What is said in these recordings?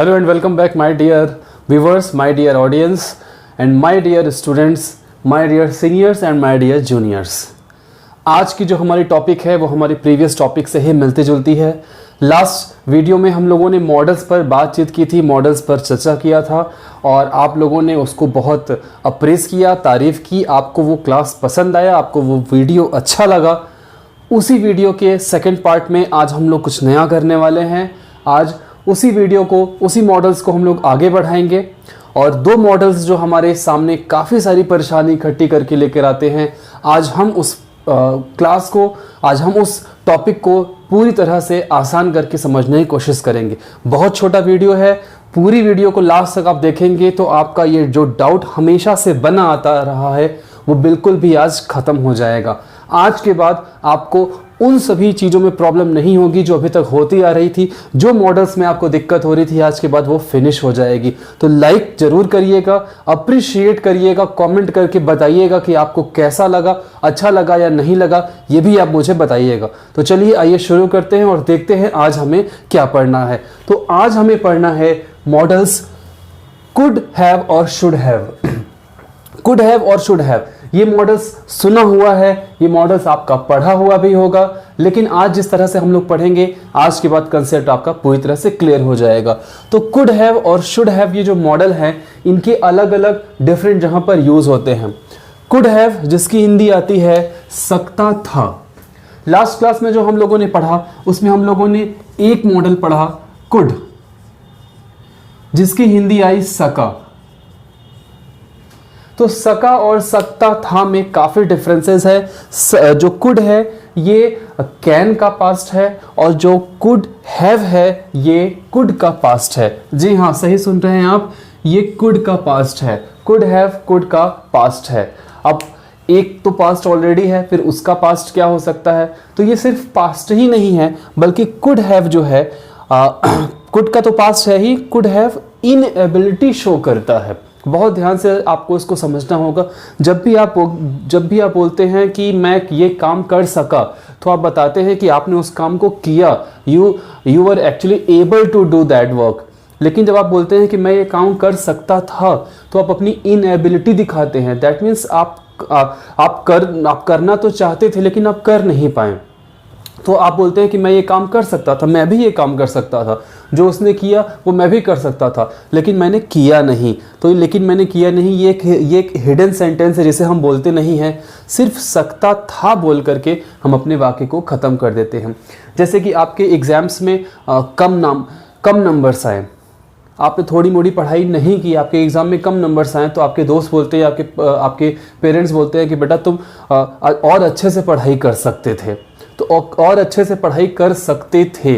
Hello and welcome back, my dear viewers, my dear audience, and my dear students, my dear seniors and my dear juniors. आज की जो हमारी topic है वो हमारी previous topic से ही मिलती जुलती है. लास्ट वीडियो में हम लोगों ने मॉडल्स पर बातचीत की थी, मॉडल्स पर चर्चा किया था और आप लोगों ने उसको बहुत अप्रेस किया, तारीफ़ की. आपको वो क्लास पसंद आया, आपको वो वीडियो अच्छा लगा. उसी वीडियो के सेकंड पार्ट में आज हम लोग कुछ नया करने वाले हैं. आज उसी वीडियो को, उसी मॉडल्स को हम लोग आगे बढ़ाएंगे और दो मॉडल्स जो हमारे सामने काफ़ी सारी परेशानी इकट्ठी करके लेकर आते हैं, आज हम उस क्लास को, आज हम उस टॉपिक को पूरी तरह से आसान करके समझने की कोशिश करेंगे. बहुत छोटा वीडियो है, पूरी वीडियो को लास्ट तक आप देखेंगे तो आपका ये जो डाउट हमेशा से बना आता रहा है वो बिल्कुल भी आज ख़त्म हो जाएगा. आज के बाद आपको उन सभी चीज़ों में प्रॉब्लम नहीं होगी जो अभी तक होती आ रही थी. जो मॉडल्स में आपको दिक्कत हो रही थी आज के बाद वो फिनिश हो जाएगी. तो लाइक ज़रूर करिएगा, अप्रिशिएट करिएगा, कमेंट करके बताइएगा कि आपको कैसा लगा, अच्छा लगा या नहीं लगा, ये भी आप मुझे बताइएगा. तो चलिए आइए शुरू करते हैं और देखते हैं आज हमें क्या पढ़ना है. तो आज हमें पढ़ना है मॉडल्स कुड हैव और शुड हैव. कुड हैव और शुड हैव, ये मॉडल्स सुना हुआ है, ये मॉडल्स आपका पढ़ा हुआ भी होगा, लेकिन आज जिस तरह से हम लोग पढ़ेंगे, आज के बाद कंसेप्ट आपका पूरी तरह से क्लियर हो जाएगा. तो कुड हैव और शुड हैव ये जो मॉडल हैं, इनके अलग अलग डिफरेंट जहां पर यूज होते हैं. कुड हैव जिसकी हिंदी आती है सकता था. लास्ट क्लास में जो हम लोगों ने पढ़ा उसमें हम लोगों ने एक मॉडल पढ़ा कुड, जिसकी हिंदी आई सका. तो सका और सकता था में काफ़ी डिफरेंसेस है. जो कुड है ये कैन का पास्ट है और जो कुड हैव है ये कुड का पास्ट है. जी हाँ, सही सुन रहे हैं आप, ये कुड का पास्ट है. कुड हैव कुड का पास्ट है. अब एक तो पास्ट ऑलरेडी है, फिर उसका पास्ट क्या हो सकता है? तो ये सिर्फ पास्ट ही नहीं है, बल्कि कुड हैव जो है, कुड का तो पास्ट है ही, कुड हैव इनएबिलिटी शो करता है. बहुत ध्यान से आपको इसको समझना होगा. जब भी आप बोलते हैं कि मैं ये काम कर सका, तो आप बताते हैं कि आपने उस काम को किया, you are actually able to do that work. लेकिन जब आप बोलते हैं कि मैं ये काम कर सकता था, तो आप अपनी इनएबिलिटी दिखाते हैं. दैट मीन्स आप करना तो चाहते थे लेकिन आप कर नहीं पाए. तो आप बोलते हैं कि मैं ये काम कर सकता था, मैं भी ये काम कर सकता था, जो उसने किया वो मैं भी कर सकता था, लेकिन मैंने किया नहीं. तो लेकिन मैंने किया नहीं, ये एक हिडन सेंटेंस है जिसे हम बोलते नहीं हैं. सिर्फ सकता था बोल करके हम अपने वाक्य को ख़त्म कर देते हैं. जैसे कि आपके एग्ज़ाम्स में कम नंबर्स आए, आपने थोड़ी मोड़ी पढ़ाई नहीं की, आपके एग्ज़ाम में कम नंबर्स आए, तो आपके दोस्त बोलते हैं, आपके पेरेंट्स बोलते हैं कि बेटा तुम और अच्छे से पढ़ाई कर सकते थे. तो और अच्छे से पढ़ाई कर सकते थे,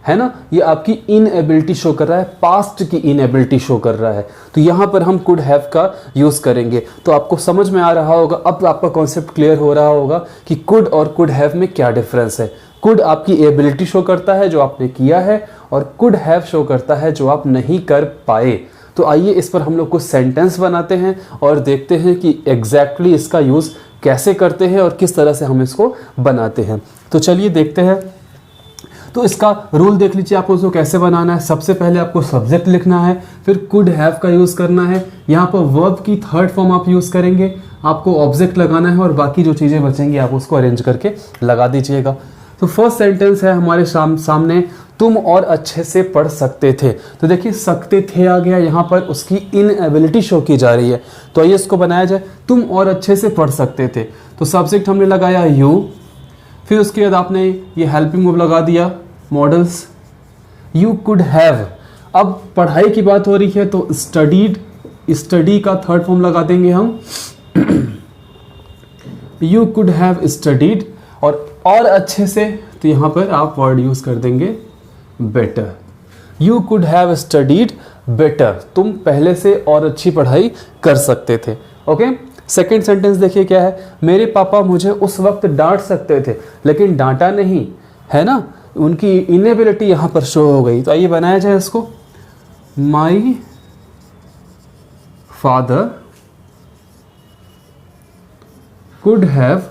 है ना, ये आपकी इनएबिलिटी शो कर रहा है, पास्ट की इनएबिलिटी शो कर रहा है. तो यहाँ पर हम कुड हैव का यूज़ करेंगे. तो आपको समझ में आ रहा होगा, अब आपका कॉन्सेप्ट क्लियर हो रहा होगा कि कुड और कुड हैव में क्या डिफरेंस है. कुड आपकी एबिलिटी शो करता है जो आपने किया है, और कुड हैव शो करता है जो आप नहीं कर पाए. तो आइए इस पर हम लोग कुछ सेंटेंस बनाते हैं और देखते हैं कि एग्जैक्टली इसका यूज़ कैसे करते हैं और किस तरह से हम इसको बनाते हैं. तो चलिए देखते हैं. तो इसका रूल देख लीजिए, आपको उसको कैसे बनाना है. सबसे पहले आपको सब्जेक्ट लिखना है, फिर कुड हैव का यूज़ करना है. यहाँ पर वर्ब की थर्ड फॉर्म आप यूज़ करेंगे, आपको ऑब्जेक्ट लगाना है और बाकी जो चीज़ें बचेंगी आप उसको अरेंज करके लगा दीजिएगा. तो फर्स्ट सेंटेंस है हमारे सामने, तुम और अच्छे से पढ़ सकते थे. तो देखिए सकते थे आ गया, यहाँ पर उसकी इनएबिलिटी शो की जा रही है. तो आइए इसको बनाया जाए. तुम और अच्छे से पढ़ सकते थे, तो सब्जेक्ट हमने लगाया यू, फिर उसके बाद आपने ये हेल्पिंग वर्ब लगा दिया मॉडल्स, यू कुड हैव. अब पढ़ाई की बात हो रही है तो स्टडीड, स्टडी का थर्ड फॉर्म लगा देंगे हम, यू कुड हैव स्टडीड. और अच्छे से, तो यहाँ पर आप वर्ड यूज़ कर देंगे better. You could have studied better, तुम पहले से और अच्छी पढ़ाई कर सकते थे. ओके. सेकेंड सेंटेंस देखिए क्या है, मेरे पापा मुझे उस वक्त डांट सकते थे लेकिन डांटा नहीं, है ना, उनकी इनएबिलिटी यहाँ पर शो हो गई. तो आइए बनाया जाए इसको. My father could have,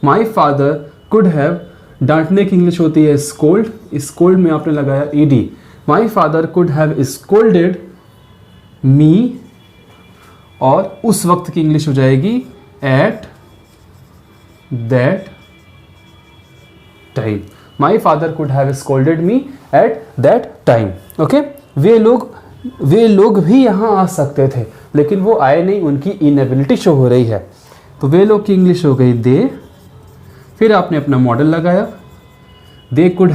my father could have, डांटने की इंग्लिश होती है स्कोल्ड, स्कोल्ड में आपने लगाया ED. My father could have scolded me, और उस वक्त की इंग्लिश हो जाएगी at that time. My father could have scolded me at that time. Okay, वे लोग भी यहाँ आ सकते थे लेकिन वो आए नहीं, उनकी इनएबिलिटी शो हो रही है। तो वे लोग की इंग्लिश हो गई दे, फिर आपने अपना मॉडल लगाया, they could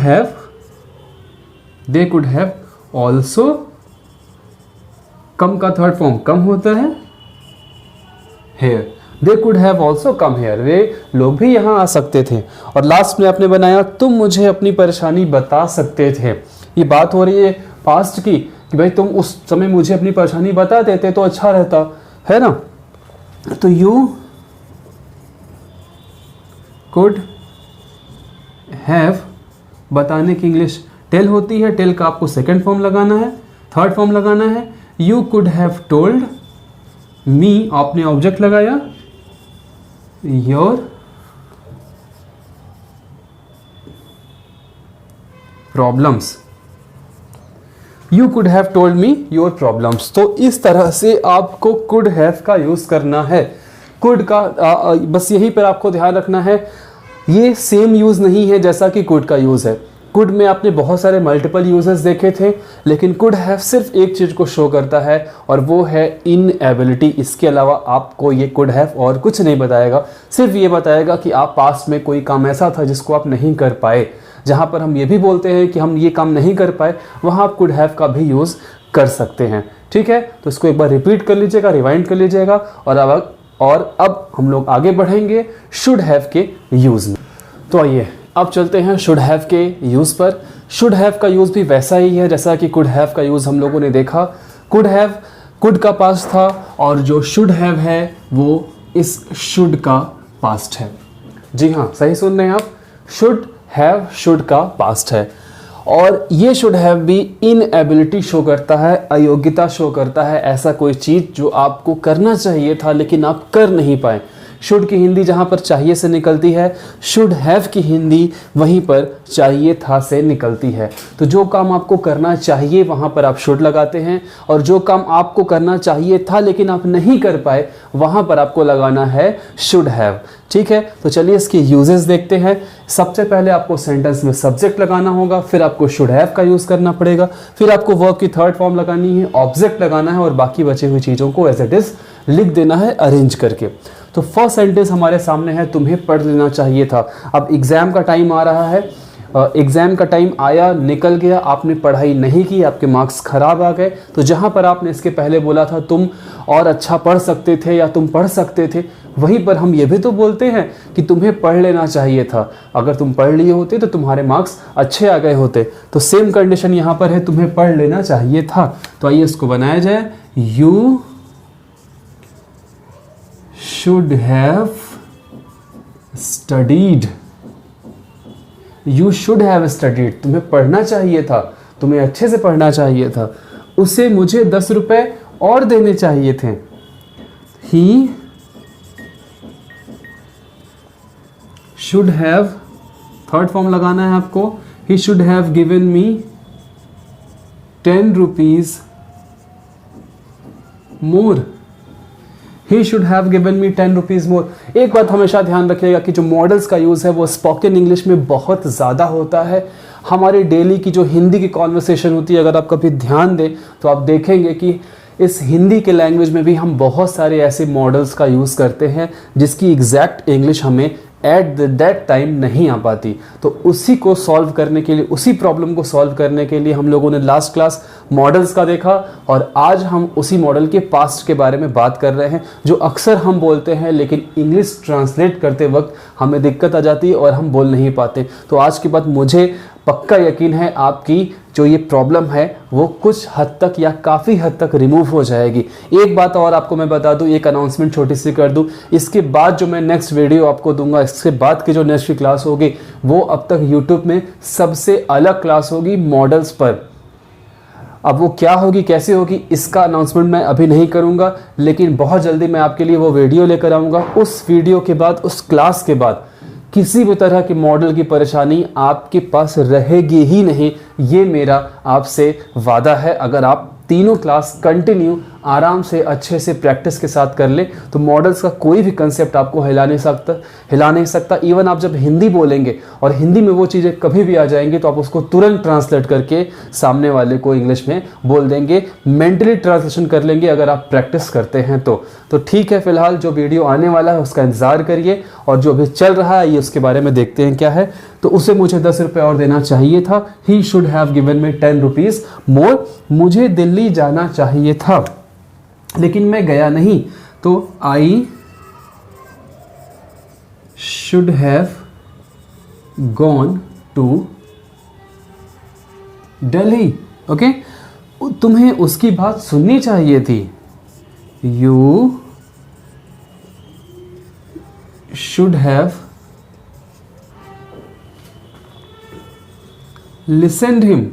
have also, come का थर्ड फॉर्म कम होता है here, they could have also come here, वे लोग भी यहाँ आ सकते थे। और लास्ट में आपने बनाया तुम मुझे अपनी परेशानी बता सकते थे। ये बात हो रही है पास्ट की कि भाई तुम उस समय मुझे अपनी परेशानी बता देते तो अच्छा रहता है ना। तो यू कुड हैव, बताने की इंग्लिश टेल होती है, टेल का आपको सेकंड फॉर्म लगाना है, थर्ड फॉर्म लगाना है। You could have told me, आपने ऑब्जेक्ट लगाया your problems, you could have told me your problems. तो इस तरह से आपको कुड हैव का यूज करना है। कुड का बस यहीं पर आपको ध्यान रखना है, ये सेम यूज नहीं है जैसा कि कुड का यूज है। कुड में आपने बहुत सारे मल्टीपल यूजेस देखे थे, लेकिन कुड हैव सिर्फ एक चीज को शो करता है और वो है इनएबिलिटी। इसके अलावा आपको ये कुड हैव और कुछ नहीं बताएगा, सिर्फ ये बताएगा कि आप पास्ट में कोई काम ऐसा था जिसको आप नहीं कर पाए। जहां पर हम ये भी बोलते हैं कि हम ये काम नहीं कर पाए, वहां आप कुड हैव का भी यूज कर सकते हैं। ठीक है, तो इसको एक बार रिपीट कर लीजिएगा, रिवाइंड कर लीजिएगा, और अब हम लोग आगे बढ़ेंगे शुड हैव के यूज में। तो आइए अब चलते हैं शुड हैव के यूज पर। शुड हैव का यूज भी वैसा ही है जैसा कि कुड हैव का यूज हम लोगों ने देखा। कुड हैव कुड का पास्ट था और जो शुड हैव है वो इस शुड का पास्ट है। जी हाँ, सही सुन रहे हैं आप, शुड हैव शुड का पास्ट है। और ये शुड हैव भी इनएबिलिटी शो करता है, अयोग्यता शो करता है, ऐसा कोई चीज जो आपको करना चाहिए था लेकिन आप कर नहीं पाए। शुड की हिंदी जहाँ पर चाहिए से निकलती है, शुड हैव की हिंदी वहीं पर चाहिए था से निकलती है। तो जो काम आपको करना चाहिए वहाँ पर आप शुड लगाते हैं, और जो काम आपको करना चाहिए था लेकिन आप नहीं कर पाए वहाँ पर आपको लगाना है शुड हैव। ठीक है, तो चलिए इसके यूजेस देखते हैं। सबसे पहले आपको सेंटेंस में सब्जेक्ट लगाना होगा, फिर आपको शुड हैव का यूज करना पड़ेगा, फिर आपको वर्ब की थर्ड फॉर्म लगानी है, ऑब्जेक्ट लगाना है और बाकी बची हुई चीज़ों को एज इट इज लिख देना है अरेंज करके। तो फर्स्ट सेंटेंस हमारे सामने है, तुम्हें पढ़ लेना चाहिए था। अब एग्जाम का टाइम आ रहा है, एग्जाम का टाइम आया निकल गया, आपने पढ़ाई नहीं की, आपके मार्क्स खराब आ गए। तो जहाँ पर आपने इसके पहले बोला था तुम और अच्छा पढ़ सकते थे या तुम पढ़ सकते थे, वहीं पर हम ये भी तो बोलते हैं कि तुम्हें पढ़ लेना चाहिए था। अगर तुम पढ़ लिए होते तो तुम्हारे मार्क्स अच्छे आ गए होते। तो सेम कंडीशन यहाँ पर है, तुम्हें पढ़ लेना चाहिए था। तो आइए इसको बनाया जाए, you should have studied, you should have studied, तुम्हें पढ़ना चाहिए था, तुम्हें अच्छे से पढ़ना चाहिए था। उसे मुझे 10 रुपए और देने चाहिए थे। He should have, third form लगाना है आपको, he should have given me 10 rupees more, He should have given me 10 rupees more। एक बात हमेशा ध्यान रखिएगा कि जो मॉडल्स का यूज़ है वो स्पोकन इंग्लिश में बहुत ज़्यादा होता है। हमारी डेली की जो हिंदी की कॉन्वर्सेशन होती है, अगर आप कभी ध्यान दें तो आप देखेंगे कि इस हिंदी के लैंग्वेज में भी हम बहुत सारे ऐसे मॉडल्स का यूज़ करते हैं जिसकी एग्जैक्ट इंग्लिश हमें एट दैट टाइम नहीं आ पाती। तो उसी को सॉल्व करने के लिए, उसी प्रॉब्लम को सॉल्व करने के लिए हम लोगों ने लास्ट क्लास मॉडल्स का देखा, और आज हम उसी मॉडल के पास्ट के बारे में बात कर रहे हैं जो अक्सर हम बोलते हैं लेकिन इंग्लिश ट्रांसलेट करते वक्त हमें दिक्कत आ जाती है और हम बोल नहीं पाते। तो आज के बाद मुझे पक्का यकीन है आपकी जो ये प्रॉब्लम है वो कुछ हद तक या काफ़ी हद तक रिमूव हो जाएगी। एक बात और आपको मैं बता दूं, एक अनाउंसमेंट छोटी सी कर दूं, इसके बाद जो मैं नेक्स्ट वीडियो आपको दूंगा, इसके बाद की जो नेक्स्ट की क्लास होगी वो अब तक यूट्यूब में सबसे अलग क्लास होगी मॉडल्स पर। अब वो क्या होगी, कैसे होगी, इसका अनाउंसमेंट मैं अभी नहीं करूंगा, लेकिन बहुत जल्दी मैं आपके लिए वो वीडियो लेकर आऊँगा। उस वीडियो के बाद, उस क्लास के बाद किसी भी तरह की मॉडल की परेशानी आपके पास रहेगी ही नहीं, ये मेरा आपसे वादा है। अगर आप तीनों क्लास कंटिन्यू आराम से अच्छे से प्रैक्टिस के साथ कर ले तो मॉडल्स का कोई भी कंसेप्ट आपको हिला नहीं सकता। इवन आप जब हिंदी बोलेंगे और हिंदी में वो चीज़ें कभी भी आ जाएंगी तो आप उसको तुरंत ट्रांसलेट करके सामने वाले को इंग्लिश में बोल देंगे, मेंटली ट्रांसलेशन कर लेंगे अगर आप प्रैक्टिस करते हैं तो ठीक है। फिलहाल जो वीडियो आने वाला है उसका इंतज़ार करिए, और जो अभी चल रहा है ये उसके बारे में देखते हैं क्या है। तो उसे मुझे 10 रुपये और देना चाहिए था। He should have given me 10 rupees मोर। मुझे दिल्ली जाना चाहिए था लेकिन मैं गया नहीं, तो I should have gone to Delhi. Okay, तुम्हें उसकी बात सुननी चाहिए थी। You should have listened him.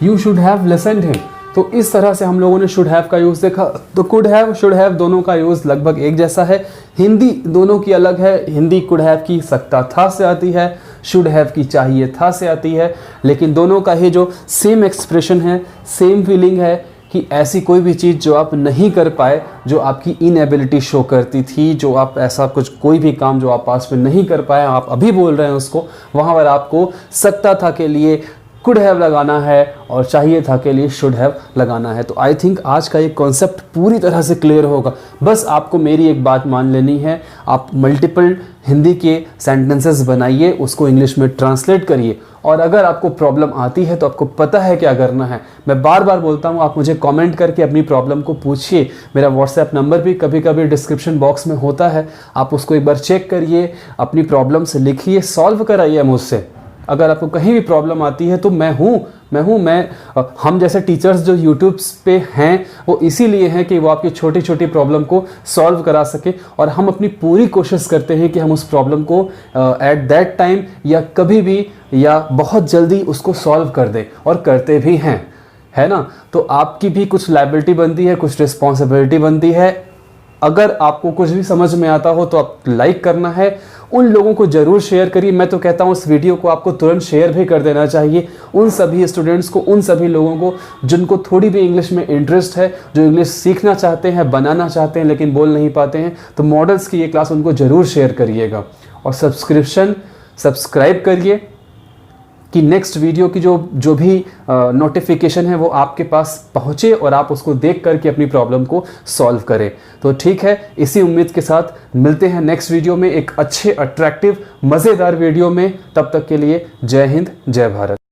You should have listened him. तो इस तरह से हम लोगों ने शुड हैव का यूज़ देखा। तो कुड हैव शुड हैव दोनों का यूज़ लगभग एक जैसा है। हिंदी दोनों की अलग है। हिंदी कुड हैव की सकता था से आती है, शुड हैव की चाहिए था से आती है, लेकिन दोनों का ही जो सेम एक्सप्रेशन है, सेम फीलिंग है कि ऐसी कोई भी चीज़ जो आप नहीं कर पाए, जो आपकी इनएबिलिटी शो करती थी, जो आप ऐसा कुछ कोई भी काम जो आप पास में नहीं कर पाए, आप अभी बोल रहे हैं उसको, वहाँ पर आपको सकता था के लिए कुड हैव लगाना है और चाहिए था के लिए शुड हैव लगाना है। तो आई थिंक आज का ये कॉन्सेप्ट पूरी तरह से क्लियर होगा। बस आपको मेरी एक बात मान लेनी है, आप मल्टीपल हिंदी के सेंटेंसेस बनाइए, उसको इंग्लिश में ट्रांसलेट करिए, और अगर आपको प्रॉब्लम आती है तो आपको पता है क्या करना है। मैं बार बार बोलता हूँ, आप मुझे कमेंट करके अपनी प्रॉब्लम को पूछिए। मेरा व्हाट्सएप नंबर भी कभी कभी डिस्क्रिप्शन बॉक्स में होता है, आप उसको एक बार चेक करिए, अपनी प्रॉब्लम से लिखिए, सॉल्व कराइए मुझसे। अगर आपको कहीं भी प्रॉब्लम आती है तो हम जैसे टीचर्स जो यूट्यूब पे हैं वो इसीलिए हैं कि वो आपकी छोटी छोटी प्रॉब्लम को सॉल्व करा सके, और हम अपनी पूरी कोशिश करते हैं कि हम उस प्रॉब्लम को एट दैट टाइम या कभी भी या बहुत जल्दी उसको सॉल्व कर दें, और करते भी हैं, है ना। तो आपकी भी कुछ लायबिलिटी बनती है, कुछ रिस्पॉन्सिबिलिटी बनती है। अगर आपको कुछ भी समझ में आता हो तो आप लाइक करना है, उन लोगों को ज़रूर शेयर करिए। मैं तो कहता हूँ इस वीडियो को आपको तुरंत शेयर भी कर देना चाहिए उन सभी स्टूडेंट्स को, उन सभी लोगों को जिनको थोड़ी भी इंग्लिश में इंटरेस्ट है, जो इंग्लिश सीखना चाहते हैं, बनाना चाहते हैं लेकिन बोल नहीं पाते हैं। तो मॉडल्स की ये क्लास उनको ज़रूर शेयर करिएगा, और सब्सक्राइब करिए कि नेक्स्ट वीडियो की जो भी नोटिफिकेशन है वो आपके पास पहुँचे और आप उसको देख करके अपनी प्रॉब्लम को सॉल्व करें। तो ठीक है, इसी उम्मीद के साथ मिलते हैं नेक्स्ट वीडियो में एक अच्छे अट्रैक्टिव मज़ेदार वीडियो में। तब तक के लिए जय हिंद, जय भारत।